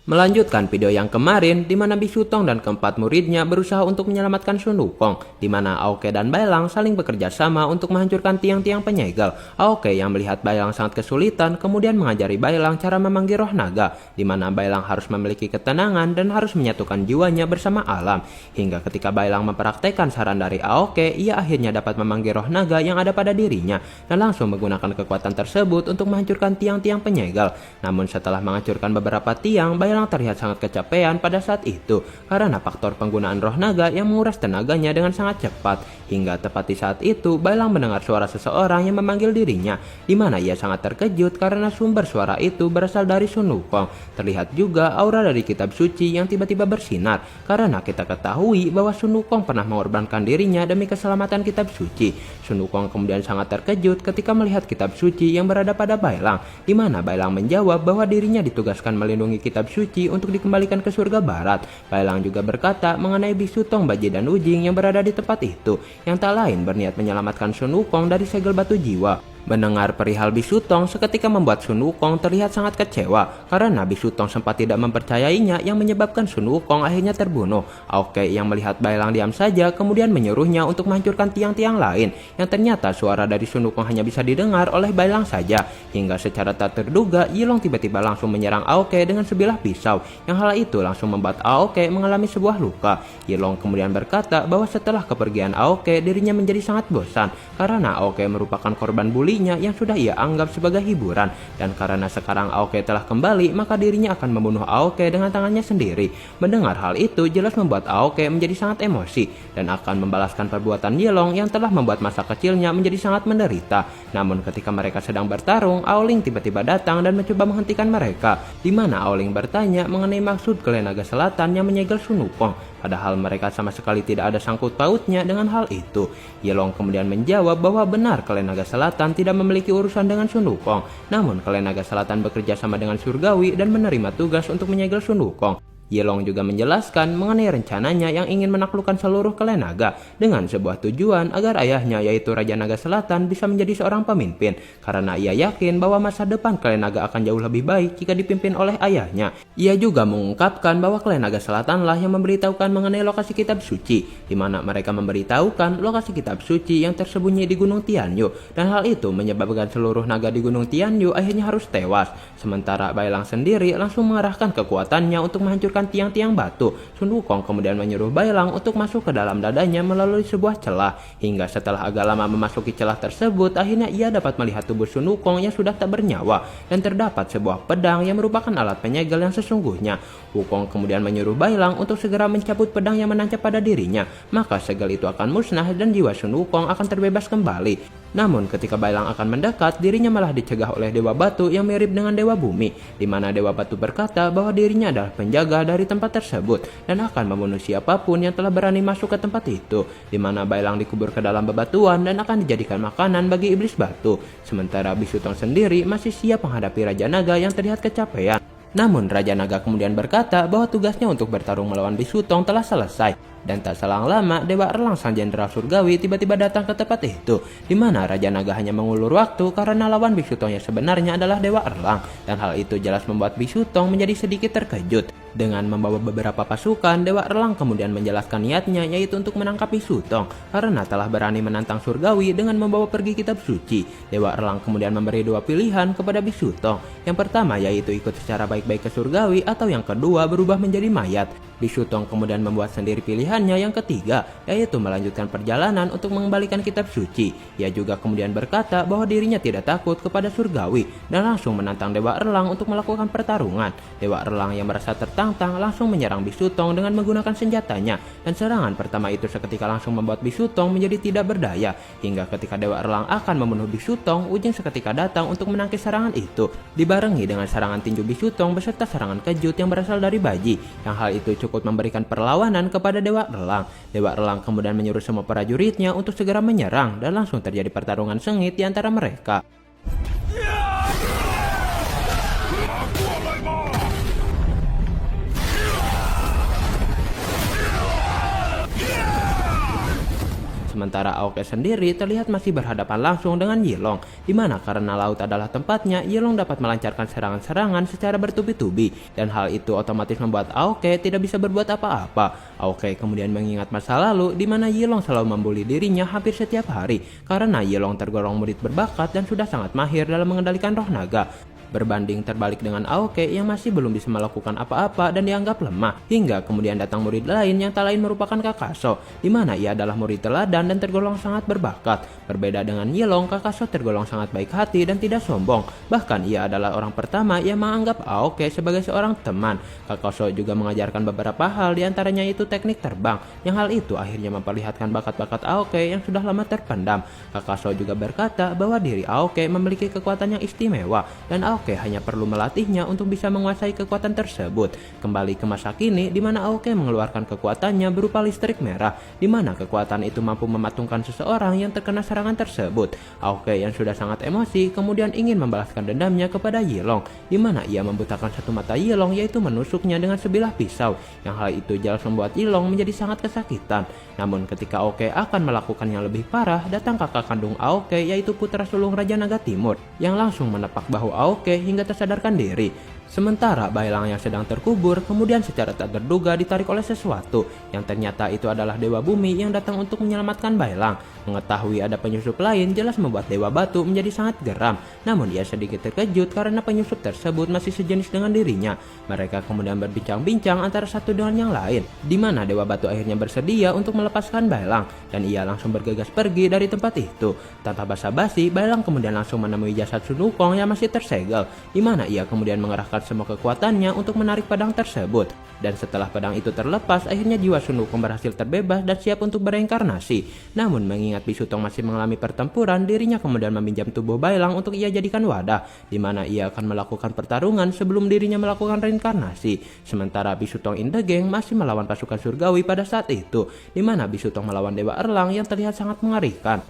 Melanjutkan video yang kemarin, di mana Bisu Tong dan keempat muridnya berusaha untuk menyelamatkan Sun Wukong, di mana Aoke dan Bailang saling bekerja sama untuk menghancurkan tiang-tiang penyegel. Aoke yang melihat Bailang sangat kesulitan, kemudian mengajari Bailang cara memanggil roh naga, di mana Bailang harus memiliki ketenangan dan harus menyatukan jiwanya bersama alam. Hingga ketika Bailang mempraktekkan saran dari Aoke, ia akhirnya dapat memanggil roh naga yang ada pada dirinya, dan langsung menggunakan kekuatan tersebut untuk menghancurkan tiang-tiang penyegel. Namun setelah menghancurkan beberapa tiang, Bailang terlihat sangat kecapean pada saat itu karena faktor penggunaan roh naga yang menguras tenaganya dengan sangat cepat. Hingga tepat di saat itu, Bailang mendengar suara seseorang yang memanggil dirinya, di mana ia sangat terkejut karena sumber suara itu berasal dari Sun Wukong. Terlihat juga aura dari kitab suci yang tiba-tiba bersinar, karena kita ketahui bahwa Sun Wukong pernah mengorbankan dirinya demi keselamatan kitab suci. Sun Wukong kemudian sangat terkejut ketika melihat kitab suci yang berada pada Bailang, di mana Bailang menjawab bahwa dirinya ditugaskan melindungi kitab suci untuk dikembalikan ke surga barat. Bailang juga berkata mengenai Bisu Tong, Baji, dan Ujing yang berada di tempat itu, yang tak lain berniat menyelamatkan Sun Wukong dari segel batu jiwa. Mendengar perihal Bisu Tong seketika membuat Sun Wukong terlihat sangat kecewa karena Bisu Tong sempat tidak mempercayainya, yang menyebabkan Sun Wukong akhirnya terbunuh. Aoke yang melihat Bailang diam saja kemudian menyuruhnya untuk menghancurkan tiang-tiang lain, yang ternyata suara dari Sun Wukong hanya bisa didengar oleh Bailang saja. Hingga secara tak terduga Yilong tiba-tiba langsung menyerang Aoke dengan sebilah pisau, yang hal itu langsung membuat Aoke mengalami sebuah luka. Yilong kemudian berkata bahwa setelah kepergian Aoke, dirinya menjadi sangat bosan karena Aoke merupakan korban bully yang sudah ia anggap sebagai hiburan, dan karena sekarang Aoke telah kembali, maka dirinya akan membunuh Aoke dengan tangannya sendiri. Mendengar hal itu jelas membuat Aoke menjadi sangat emosi dan akan membalaskan perbuatan Yilong yang telah membuat masa kecilnya menjadi sangat menderita. Namun ketika mereka sedang bertarung, Aoling tiba-tiba datang dan mencoba menghentikan mereka, di mana Aoling bertanya mengenai maksud klan naga selatan yang menyegel Sun Wukong, padahal mereka sama sekali tidak ada sangkut pautnya dengan hal itu. Yilong kemudian menjawab bahwa benar klan naga selatan tidak memiliki urusan dengan Sun Wukong, namun klan naga selatan bekerja sama dengan surgawi dan menerima tugas untuk menyegel Sun Wukong. Yilong juga menjelaskan mengenai rencananya yang ingin menaklukkan seluruh klan naga dengan sebuah tujuan agar ayahnya, yaitu Raja Naga Selatan, bisa menjadi seorang pemimpin, karena ia yakin bahwa masa depan klan naga akan jauh lebih baik jika dipimpin oleh ayahnya. Ia juga mengungkapkan bahwa klan naga Selatanlah yang memberitahukan mengenai lokasi kitab suci, di mana mereka memberitahukan lokasi kitab suci yang tersembunyi di Gunung Tianyu, dan hal itu menyebabkan seluruh naga di Gunung Tianyu akhirnya harus tewas. Sementara Bailang sendiri langsung mengerahkan kekuatannya untuk menghancurkan tiang-tiang batu. Sun Wukong kemudian menyuruh Bailang untuk masuk ke dalam dadanya melalui sebuah celah. Hingga setelah agak lama memasuki celah tersebut, akhirnya ia dapat melihat tubuh Sun Wukong yang sudah tak bernyawa, dan terdapat sebuah pedang yang merupakan alat penyegel yang sesungguhnya. Wukong kemudian menyuruh Bailang untuk segera mencabut pedang yang menancap pada dirinya, maka segel itu akan musnah dan jiwa Sun Wukong akan terbebas kembali. Namun ketika Bailang akan mendekat, dirinya malah dicegah oleh Dewa Batu yang mirip dengan Dewa Bumi, di mana Dewa Batu berkata bahwa dirinya adalah penjaga dari tempat tersebut dan akan membunuh siapapun yang telah berani masuk ke tempat itu, di mana Bailang dikubur ke dalam bebatuan dan akan dijadikan makanan bagi iblis batu. Sementara Bisu Tong sendiri masih siap menghadapi Raja Naga yang terlihat kecapean. Namun Raja Naga kemudian berkata bahwa tugasnya untuk bertarung melawan Bisu Tong telah selesai. Dan tak selang lama, Dewa Erlang sang jenderal surgawi tiba-tiba datang ke tempat itu, di mana Raja Naga hanya mengulur waktu karena lawan Bisu Tong yang sebenarnya adalah Dewa Erlang, dan hal itu jelas membuat Bisu Tong menjadi sedikit terkejut. Dengan membawa beberapa pasukan, Dewa Erlang kemudian menjelaskan niatnya, yaitu untuk menangkap Bisu Tong karena telah berani menantang surgawi dengan membawa pergi kitab suci. Dewa Erlang kemudian memberi dua pilihan kepada Bisu Tong. Yang pertama yaitu ikut secara baik-baik ke surgawi, atau yang kedua berubah menjadi mayat. Bisu Tong kemudian membuat sendiri pilihannya yang ketiga, yaitu melanjutkan perjalanan untuk mengembalikan kitab suci. Ia juga kemudian berkata bahwa dirinya tidak takut kepada surgawi dan langsung menantang Dewa Erlang untuk melakukan pertarungan. Dewa Erlang yang merasa tertantang langsung menyerang Bisu Tong dengan menggunakan senjatanya, dan serangan pertama itu seketika langsung membuat Bisu Tong menjadi tidak berdaya. Hingga ketika Dewa Erlang akan membunuh Bisu Tong, Ujing seketika datang untuk menangkis serangan itu, dibarengi dengan serangan tinju Bisu Tong beserta serangan kejut yang berasal dari Baji, yang hal itu cukup memberikan perlawanan kepada Dewa Erlang. Dewa Erlang kemudian menyuruh semua prajuritnya untuk segera menyerang, dan langsung terjadi pertarungan sengit di antara mereka. sementara Aoke sendiri terlihat masih berhadapan langsung dengan Yilong, di mana karena laut adalah tempatnya, Yilong dapat melancarkan serangan-serangan secara bertubi-tubi, dan hal itu otomatis membuat Aoke tidak bisa berbuat apa-apa. Aoke kemudian mengingat masa lalu di mana Yilong selalu membuli dirinya hampir setiap hari, karena Yilong tergolong murid berbakat dan sudah sangat mahir dalam mengendalikan roh naga. Berbanding terbalik dengan Aoke yang masih belum bisa melakukan apa-apa dan dianggap lemah, hingga kemudian datang murid lain yang tak lain merupakan Kakaso, di mana ia adalah murid teladan dan tergolong sangat berbakat. Berbeda dengan Yilong, Kakaso tergolong sangat baik hati dan tidak sombong, bahkan ia adalah orang pertama yang menganggap Aoke sebagai seorang teman. Kakaso juga mengajarkan beberapa hal, diantaranya itu teknik terbang, yang hal itu akhirnya memperlihatkan bakat-bakat Aoke yang sudah lama terpendam. Kakaso juga berkata bahwa diri Aoke memiliki kekuatan yang istimewa, dan Aoke hanya perlu melatihnya untuk bisa menguasai kekuatan tersebut. Kembali ke masa kini, di mana Aoke mengeluarkan kekuatannya berupa listrik merah, di mana kekuatan itu mampu mematungkan seseorang yang terkena serangan tersebut. Aoke yang sudah sangat emosi kemudian ingin membalaskan dendamnya kepada Yilong, di mana ia membutakan satu mata Yilong, yaitu menusuknya dengan sebilah pisau, yang hal itu jelas membuat Yilong menjadi sangat kesakitan. Namun ketika Aoke akan melakukan yang lebih parah, datang kakak kandung Aoke, yaitu putra sulung Raja Naga Timur, yang langsung menepak bahu Aoke hingga tersadarkan diri. Sementara Bailang yang sedang terkubur kemudian secara tak terduga ditarik oleh sesuatu, yang ternyata itu adalah Dewa Bumi yang datang untuk menyelamatkan Bailang. Mengetahui ada penyusup lain jelas membuat Dewa Batu menjadi sangat geram, namun ia sedikit terkejut karena penyusup tersebut masih sejenis dengan dirinya. Mereka kemudian berbincang-bincang antara satu dengan yang lain, di mana Dewa Batu akhirnya bersedia untuk melepaskan Bailang, dan ia langsung bergegas pergi dari tempat itu. Tanpa basa-basi, Bailang kemudian langsung menemui jasad Sun Wukong yang masih tersegel, di mana ia kemudian mengerahkan semua kekuatannya untuk menarik pedang tersebut. Dan setelah pedang itu terlepas, akhirnya jiwa Sun Wukong berhasil terbebas dan siap untuk bereinkarnasi. Namun mengingat Bisutong masih mengalami pertempuran, dirinya kemudian meminjam tubuh Bailang untuk ia jadikan wadah, di mana ia akan melakukan pertarungan sebelum dirinya melakukan reinkarnasi. Sementara Bisutong in the Gang masih melawan pasukan surgawi pada saat itu, di mana Bisutong melawan Dewa Erlang yang terlihat sangat mengerikan.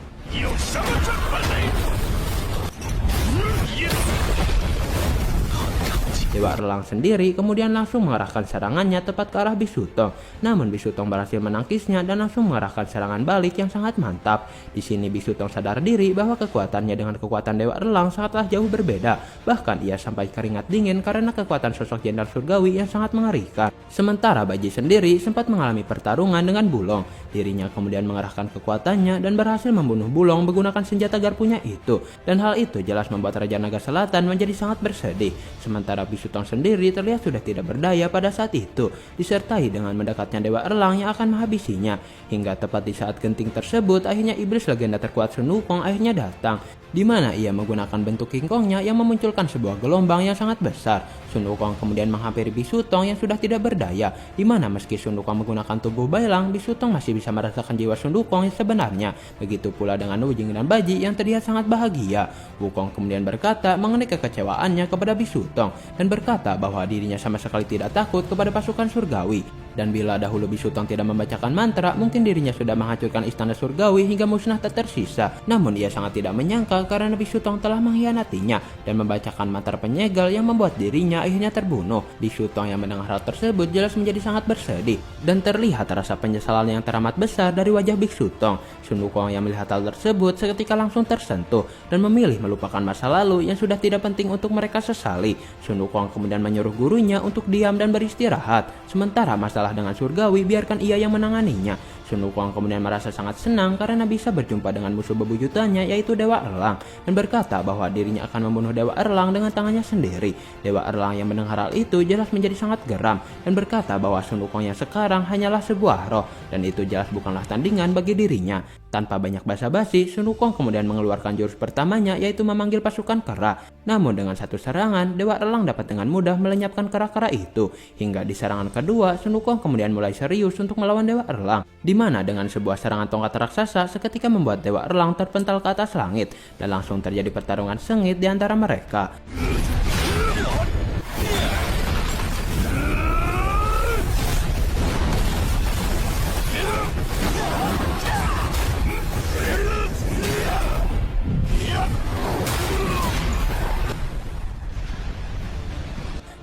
Dewa Erlang sendiri kemudian langsung mengarahkan serangannya tepat ke arah Bisutong. Namun Bisutong berhasil menangkisnya dan langsung mengarahkan serangan balik yang sangat mantap. Di sini Bisutong sadar diri bahwa kekuatannya dengan kekuatan Dewa Erlang sangatlah jauh berbeda. Bahkan ia sampai keringat dingin karena kekuatan sosok jenderal surgawi yang sangat mengerikan. Sementara Baji sendiri sempat mengalami pertarungan dengan Bulong. Dirinya kemudian mengarahkan kekuatannya dan berhasil membunuh Bulong menggunakan senjata garpunya itu. Dan hal itu jelas membuat Raja Naga Selatan menjadi sangat bersedih. Sementara Bisutong sendiri terlihat sudah tidak berdaya pada saat itu, disertai dengan mendekatnya Dewa Erlang yang akan menghabisinya. Hingga tepat di saat genting tersebut, akhirnya iblis legenda terkuat Sun Wukong akhirnya datang, di mana ia menggunakan bentuk King Kongnya yang memunculkan sebuah gelombang yang sangat besar. Sun Wukong kemudian menghampiri Bisutong yang sudah tidak berdaya, di mana meski Sun Wukong menggunakan tubuh Bailang, Bisutong masih bisa merasakan jiwa Sun Wukong yang sebenarnya. Begitu pula dengan Wujing dan Baji yang terlihat sangat bahagia. Wukong kemudian berkata mengenai kekecewaannya kepada Bisutong, dan berkata bahwa dirinya sama sekali tidak takut kepada pasukan surgawi. Dan bila dahulu Bisutong tidak membacakan mantra, mungkin dirinya sudah menghancurkan istana surgawi hingga musnah tak tersisa. Namun ia sangat tidak menyangka karena Bisutong telah mengkhianatinya dan membacakan mantra penyegel yang membuat dirinya akhirnya terbunuh. Bisutong yang mendengar hal tersebut jelas menjadi sangat bersedih, dan terlihat rasa penyesalan yang teramat besar dari wajah Bisutong. Sun Wukong yang melihat hal tersebut seketika langsung tersentuh dan memilih melupakan masa lalu yang sudah tidak penting untuk mereka sesali. Sun Wukong kemudian menyuruh gurunya untuk diam dan beristirahat, sementara masalah dengan surgawi biarkan ia yang menanganinya. Sun Wukong kemudian merasa sangat senang karena bisa berjumpa dengan musuh bebuyutannya, yaitu Dewa Erlang, dan berkata bahwa dirinya akan membunuh Dewa Erlang dengan tangannya sendiri. Dewa Erlang yang mendengar hal itu jelas menjadi sangat geram dan berkata bahwa Sun Wukong yang sekarang hanyalah sebuah roh, dan itu jelas bukanlah tandingan bagi dirinya. Tanpa banyak basa-basi, Sun Wukong kemudian mengeluarkan jurus pertamanya, yaitu memanggil pasukan kera. Namun dengan satu serangan, Dewa Erlang dapat dengan mudah melenyapkan kera-kera itu. Hingga di serangan kedua, Sun Wukong kemudian mulai serius untuk melawan Dewa Erlang, di mana dengan sebuah serangan tongkat raksasa seketika membuat Dewa Erlang terpental ke atas langit, dan langsung terjadi pertarungan sengit di antara mereka.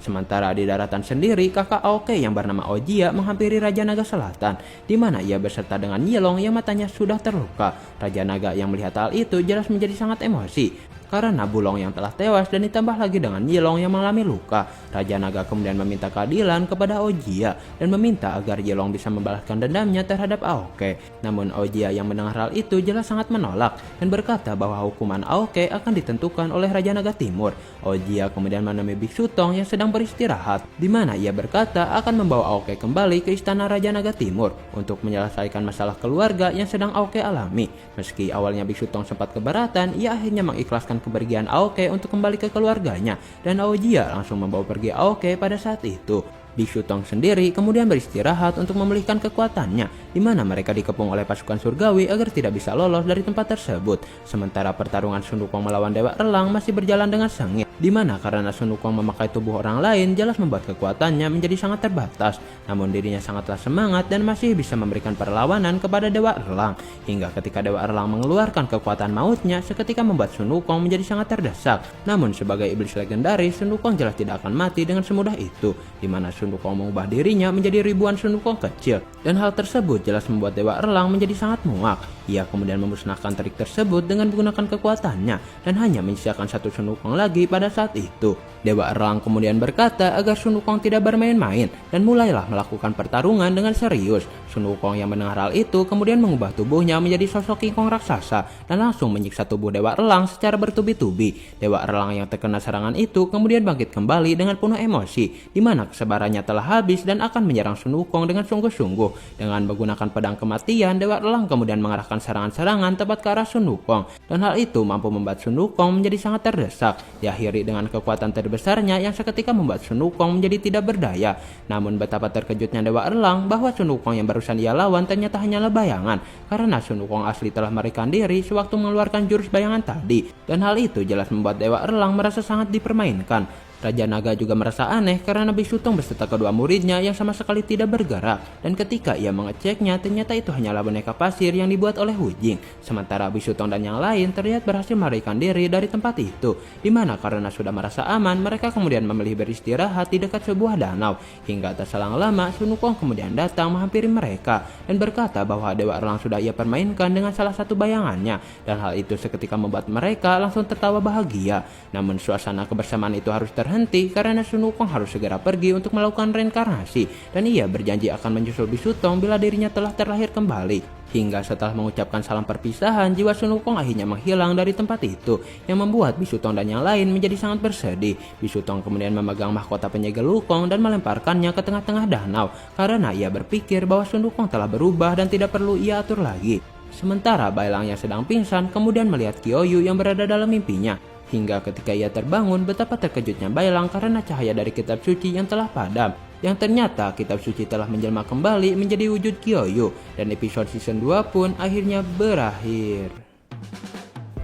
Sementara di daratan sendiri, kakak Aoke yang bernama Ojia menghampiri Raja Naga Selatan, di mana ia beserta dengan Yelong yang matanya sudah terluka. Raja Naga yang melihat hal itu jelas menjadi sangat emosi karena Bulong yang telah tewas dan ditambah lagi dengan Yelong yang mengalami luka. Raja Naga kemudian meminta keadilan kepada Ojia dan meminta agar Yelong bisa membalaskan dendamnya terhadap Aoke. Namun Ojia yang mendengar hal itu jelas sangat menolak dan berkata bahwa hukuman Aoke akan ditentukan oleh Raja Naga Timur. Ojia kemudian menemui Biksu Tong yang sedang beristirahat, di mana ia berkata akan membawa Aoke kembali ke istana Raja Naga Timur untuk menyelesaikan masalah keluarga yang sedang Aoke alami. Meski awalnya Biksu Tong sempat keberatan, ia akhirnya mengikhlaskan kepergian Aoke untuk kembali ke keluarganya, dan Aojia langsung membawa pergi Aoke pada saat itu. Biksu Tong sendiri kemudian beristirahat untuk memulihkan kekuatannya, di mana mereka dikepung oleh pasukan surgawi agar tidak bisa lolos dari tempat tersebut. Sementara pertarungan Sun Wukong melawan Dewa Erlang masih berjalan dengan sengit, di mana karena Sun Wukong memakai tubuh orang lain jelas membuat kekuatannya menjadi sangat terbatas. Namun dirinya sangatlah semangat dan masih bisa memberikan perlawanan kepada Dewa Erlang, hingga ketika Dewa Erlang mengeluarkan kekuatan mautnya seketika membuat Sun Wukong menjadi sangat terdesak. Namun sebagai iblis legendaris, Sun Wukong jelas tidak akan mati dengan semudah itu, di mana Sun Wukong mengubah dirinya menjadi ribuan Sun Wukong kecil, dan hal tersebut jelas membuat Dewa Erlang menjadi sangat muak. Ia kemudian memusnahkan trik tersebut dengan menggunakan kekuatannya dan hanya menyisakan satu Sun Wukong lagi pada saat itu. Dewa Erlang kemudian berkata agar Sun Wukong tidak bermain-main dan mulailah melakukan pertarungan dengan serius. Sun Wukong yang mendengar hal itu kemudian mengubah tubuhnya menjadi sosok King Kong raksasa dan langsung menyiksa tubuh Dewa Erlang secara bertubi-tubi. Dewa Erlang yang terkena serangan itu kemudian bangkit kembali dengan penuh emosi, di mana kesabarannya telah habis dan akan menyerang Sun Wukong dengan sungguh-sungguh. Dengan menggunakan pedang kematian, Dewa Erlang kemudian mengarahkan serangan-serangan tepat ke arah Sun Wukong, dan hal itu mampu membuat Sun Wukong menjadi sangat terdesak. Diakhiri dengan kekuatan terbesarnya yang seketika membuat Sun Wukong menjadi tidak berdaya. Namun betapa terkejutnya Dewa Erlang bahwa Sun Wukong yang barusan ia lawan ternyata hanyalah bayangan, karena Sun Wukong asli telah melarikan diri sewaktu mengeluarkan jurus bayangan tadi, dan hal itu jelas membuat Dewa Erlang merasa sangat dipermainkan. Raja Naga juga merasa aneh karena Biksu Tong beserta kedua muridnya yang sama sekali tidak bergerak, dan ketika ia mengeceknya ternyata itu hanyalah boneka pasir yang dibuat oleh Hu Jing. Sementara Biksu Tong dan yang lain terlihat berhasil melarikan diri dari tempat itu, di mana karena sudah merasa aman mereka kemudian memilih beristirahat di dekat sebuah danau. Hingga tak selang lama Sun Wukong kemudian datang menghampiri mereka dan berkata bahwa Dewa Erlang sudah ia permainkan dengan salah satu bayangannya, dan hal itu seketika membuat mereka langsung tertawa bahagia. Namun suasana kebersamaan itu harus terhenti karena Sun Wukong harus segera pergi untuk melakukan reinkarnasi, dan ia berjanji akan menyusul Biksu Tong bila dirinya telah terlahir kembali. Hingga setelah mengucapkan salam perpisahan, jiwa Sun Wukong akhirnya menghilang dari tempat itu, yang membuat Biksu Tong dan yang lain menjadi sangat bersedih. Biksu Tong kemudian memegang mahkota penyegel Wukong dan melemparkannya ke tengah-tengah danau, karena ia berpikir bahwa Sun Wukong telah berubah dan tidak perlu ia atur lagi. Sementara Bailang yang sedang pingsan kemudian melihat Kyoyu yang berada dalam mimpinya. Hingga ketika ia terbangun, betapa terkejutnya Bailang karena cahaya dari kitab suci yang telah padam, yang ternyata kitab suci telah menjelma kembali menjadi wujud Kyoyu, dan episode season 2 pun akhirnya berakhir.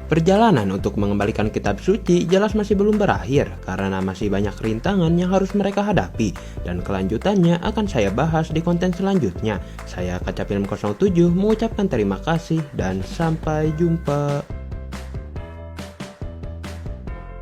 Perjalanan untuk mengembalikan kitab suci jelas masih belum berakhir karena masih banyak rintangan yang harus mereka hadapi, dan kelanjutannya akan saya bahas di konten selanjutnya. Saya Kaca Film 07 mengucapkan terima kasih dan sampai jumpa.